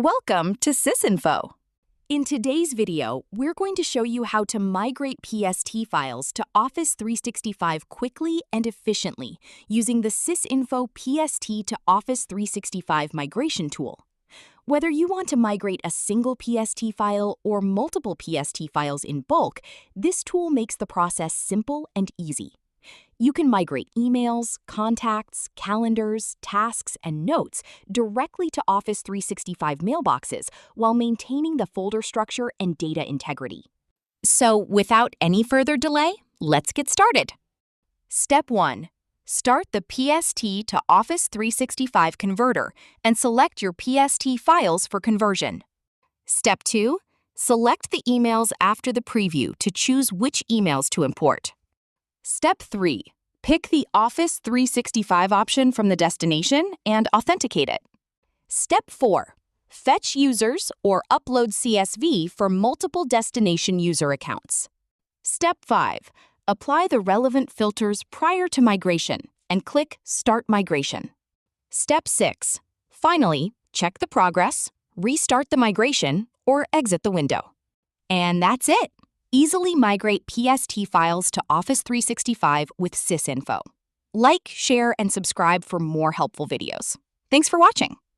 Welcome to SysInfo. In today's video, we're going to show you how to migrate PST files to Office 365 quickly and efficiently using the SysInfo PST to Office 365 migration tool. Whether you want to migrate a single PST file or multiple PST files in bulk, this tool makes the process simple and easy. You can migrate emails, contacts, calendars, tasks, and notes directly to Office 365 mailboxes while maintaining the folder structure and data integrity. So, without any further delay, let's get started. Step 1. Start the PST to Office 365 converter and select your PST files for conversion. Step 2. Select the emails after the preview to choose which emails to import. Step 3. Pick the Office 365 option from the destination and authenticate it. Step 4. Fetch users or upload CSV for multiple destination user accounts. Step 5. Apply the relevant filters prior to migration and click Start Migration. Step 6. Finally, check the progress, restart the migration, or exit the window. And that's it. Easily migrate PST files to Office 365 with SysInfo. Like, share, and subscribe for more helpful videos. Thanks for watching.